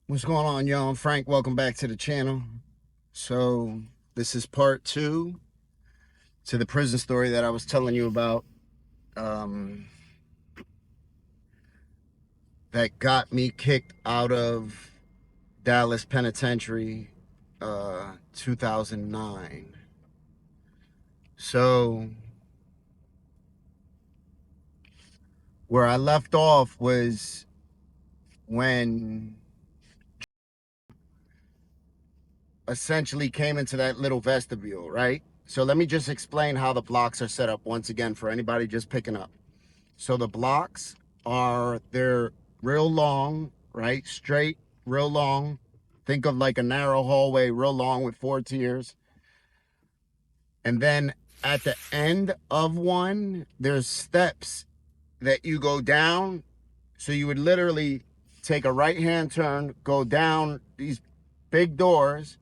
What's going on, y'all? I'm Frank. Welcome back to the channel. So, this is part two to the prison story that I was telling you about, um, that got me kicked out of Dallas Penitentiary, 2009. So, where I left off was when essentially came into that little vestibule, right? So, let me just explain how the blocks are set up once again for anybody just picking up. So the blocks they're real long, right? Straight, real long. Think of like a narrow hallway, real long with 4 tiers. And then at the end of one, there's steps that you go down. So you would literally take a right-hand turn, go down these big doors,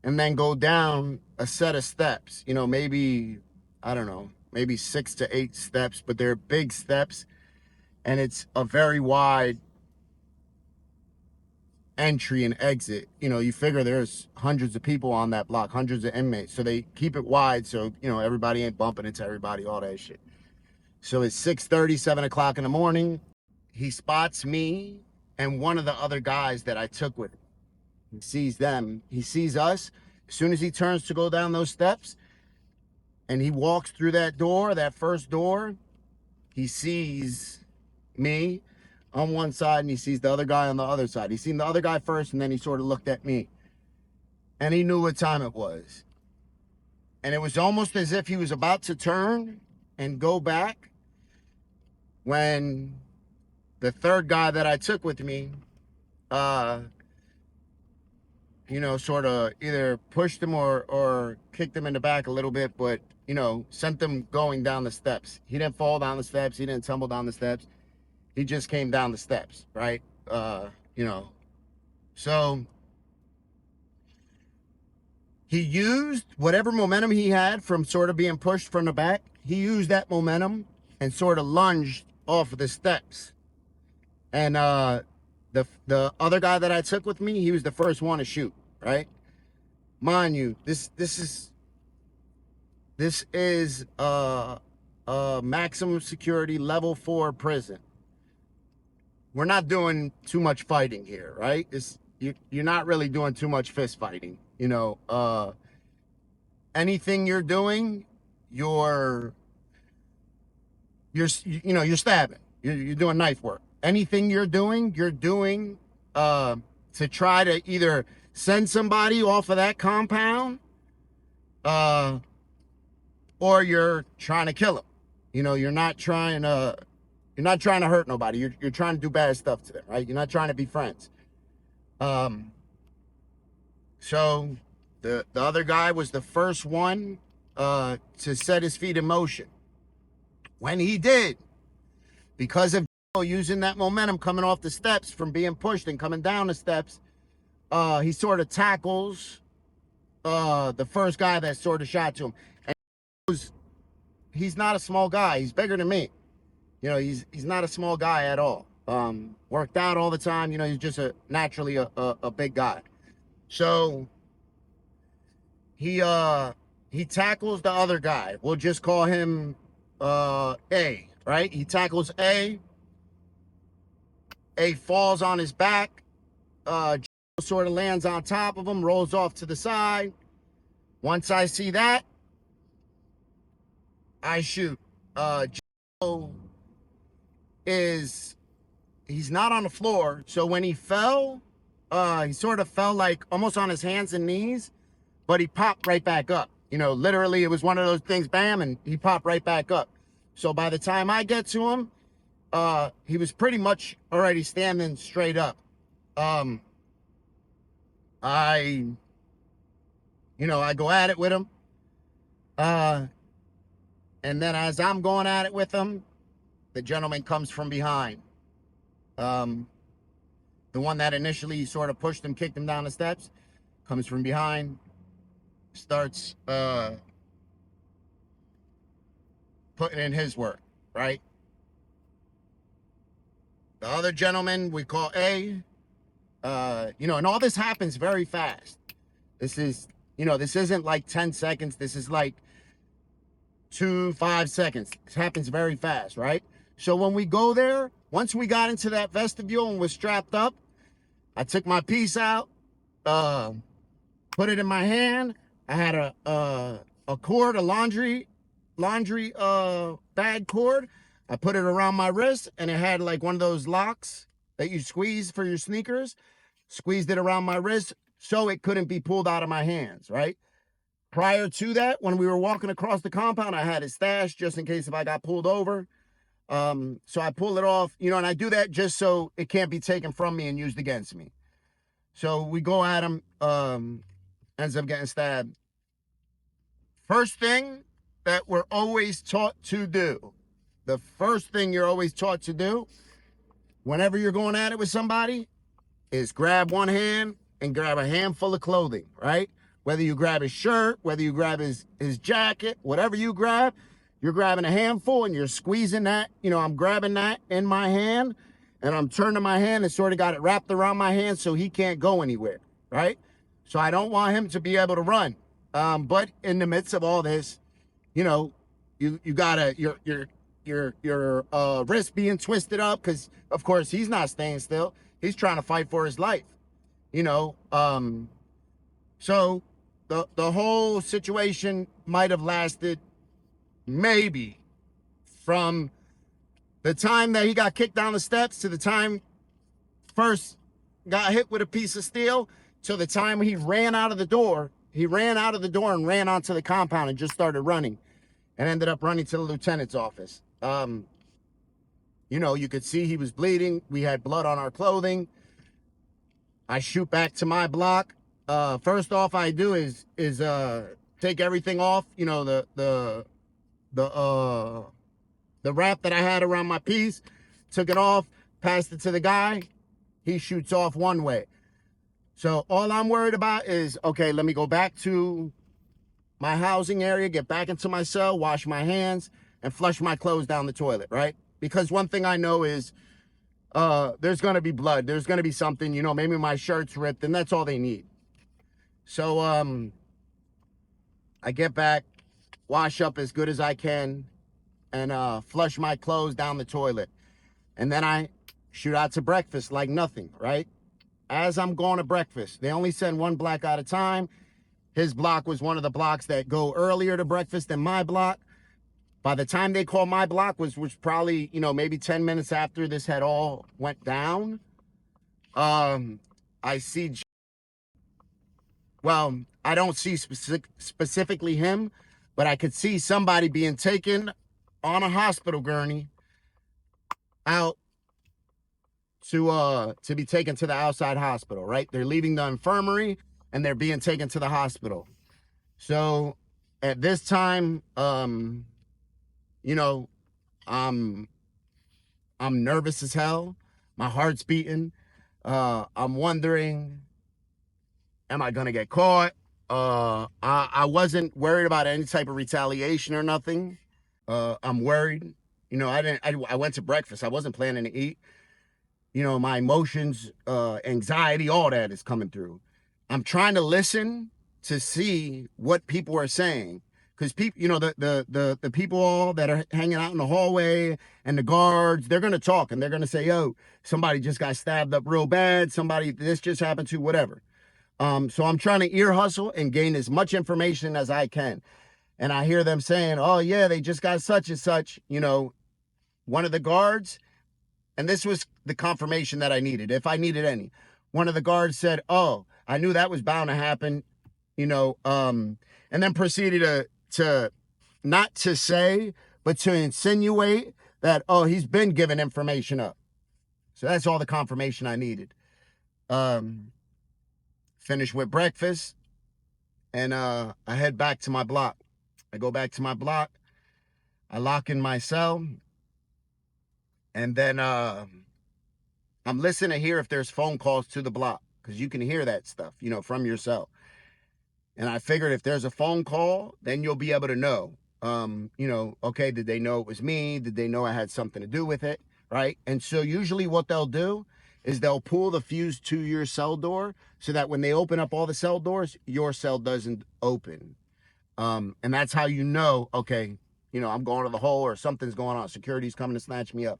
and then go down a set of steps. Maybe, I don't know, maybe 6 to 8 steps, but they're big steps, and it's a very wide entry and exit. You figure there's hundreds of people on that block, hundreds of inmates, so they keep it wide so everybody ain't bumping into everybody, all that shit. So it's 6:30, 7 o'clock in the morning. He spots me and one of the other guys that I took with him. He sees them, he sees us. As soon as he turns to go down those steps and he walks through that door, that first door, he sees me on one side and he sees the other guy on the other side. He seen the other guy first, and then he sort of looked at me, and he knew what time it was. And it was almost as if he was about to turn and go back when the third guy that I took with me, sort of either pushed him or kicked him in the back a little bit, but, sent him going down the steps. He didn't fall down the steps. He didn't tumble down the steps. He just came down the steps, right? You know, so he used whatever momentum he had from sort of being pushed from the back. He used that momentum and sort of lunged off of the steps. And the other guy that I took with me, he was the first one to shoot, right? Mind you, this is a maximum security level 4 prison. We're not doing too much fighting here, right? You're not really doing too much fist fighting. Anything you're doing, you're you're stabbing. You're doing knife work. Anything you're doing to try to either send somebody off of that compound, uh, or you're trying to kill them. You're not trying to hurt nobody. You're trying to do bad stuff to them, right? You're not trying to be friends. Um, so the other guy was the first one to set his feet in motion. When he did, because of using that momentum coming off the steps from being pushed and coming down the steps, he sort of tackles the first guy that sort of shot to him. And he's not a small guy. He's bigger than me. He's not a small guy at all. Worked out all the time. He's just naturally a big guy. So he tackles the other guy. We'll just call him A, right? He tackles A. A falls on his back. Sort of lands on top of him, rolls off to the side. Once I see that, I shoot. Joe he's not on the floor. So when he fell, he sort of fell like almost on his hands and knees, but he popped right back up. Literally it was one of those things, bam, and he popped right back up. So by the time I get to him, he was pretty much already standing straight up. I go at it with him. And then as I'm going at it with him, the gentleman comes from behind. The one that initially sort of pushed him, kicked him down the steps, comes from behind, starts putting in his work, right? The other gentleman we call A, And all this happens very fast. This is, this isn't like 10 seconds. This is like 5 seconds. It happens very fast, right? So when we go there, once we got into that vestibule and was strapped up, I took my piece out, uh, put it in my hand. I had a cord, a laundry bag cord. I put it around my wrist, and it had like one of those locks that you squeeze for your sneakers. Squeezed it around my wrist so it couldn't be pulled out of my hands, right? Prior to that, when we were walking across the compound, I had it stashed just in case if I got pulled over. So I pull it off, and I do that just so it can't be taken from me and used against me. So we go at him, ends up getting stabbed. First thing that we're always taught to do, the first thing you're always taught to do whenever you're going at it with somebody is grab one hand and grab a handful of clothing, right? Whether you grab his shirt, whether you grab his jacket, whatever you grab, you're grabbing a handful and you're squeezing that. I'm grabbing that in my hand and I'm turning my hand and sort of got it wrapped around my hand so he can't go anywhere, right? So I don't want him to be able to run. But in the midst of all this, you gotta your wrist being twisted up because of course he's not staying still. He's trying to fight for his life, So the whole situation might have lasted maybe from the time that he got kicked down the steps to the time first got hit with a piece of steel to the time he ran out of the door. He ran out of the door and ran onto the compound and just started running and ended up running to the lieutenant's office. You could see he was bleeding. We had blood on our clothing. I shoot back to my block. First off I do is take everything off, the wrap that I had around my piece, took it off, passed it to the guy. He shoots off one way. So all I'm worried about is, okay, let me go back to my housing area, get back into my cell, wash my hands, and flush my clothes down the toilet, right? Because one thing I know is there's going to be blood. There's going to be something, maybe my shirt's ripped, and that's all they need. So I get back, wash up as good as I can, and flush my clothes down the toilet. And then I shoot out to breakfast like nothing, right? As I'm going to breakfast, they only send one block at a time. His block was one of the blocks that go earlier to breakfast than my block. By the time they called my block, was probably, maybe 10 minutes after this had all went down. I see, well, I don't see specifically him, but I could see somebody being taken on a hospital gurney out to be taken to the outside hospital, right? They're leaving the infirmary and they're being taken to the hospital. So at this time, I'm nervous as hell. My heart's beating. I'm wondering, am I gonna get caught? I wasn't worried about any type of retaliation or nothing. I'm worried. I went to breakfast. I wasn't planning to eat. My emotions, anxiety, all that is coming through. I'm trying to listen to see what people are saying. Because people, the people all that are hanging out in the hallway and the guards, they're going to talk and they're going to say, yo, somebody just got stabbed up real bad. This just happened to, whatever. So I'm trying to ear hustle and gain as much information as I can. And I hear them saying, oh, yeah, they just got such and such, one of the guards. And this was the confirmation that I needed, if I needed any. One of the guards said, oh, I knew that was bound to happen, and then proceeded to not to say, but to insinuate that, oh, he's been given information up. So that's all the confirmation I needed. Finish with breakfast, and I head back to my block. I go back to my block. I lock in my cell. And then I'm listening to hear if there's phone calls to the block, because you can hear that stuff, from your cell. And I figured if there's a phone call, then you'll be able to know, okay, did they know it was me? Did they know I had something to do with it? Right? And so usually what they'll do is they'll pull the fuse to your cell door so that when they open up all the cell doors, your cell doesn't open. And that's how you know, okay, you know, I'm going to the hole or something's going on. Security's coming to snatch me up.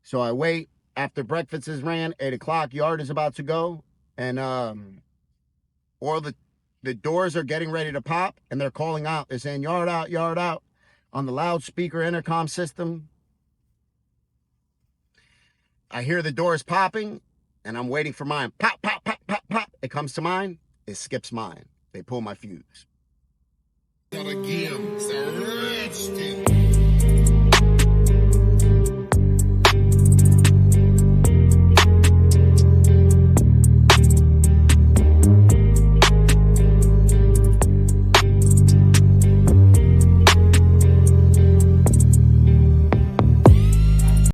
So I wait. After breakfast is ran, 8 o'clock, yard is about to go. And or the doors are getting ready to pop and they're calling out. They're saying, yard out on the loudspeaker intercom system. I hear the doors popping and I'm waiting for mine. Pop, pop, pop, pop, pop. It comes to mine. It skips mine. They pull my fuse. Again, sir.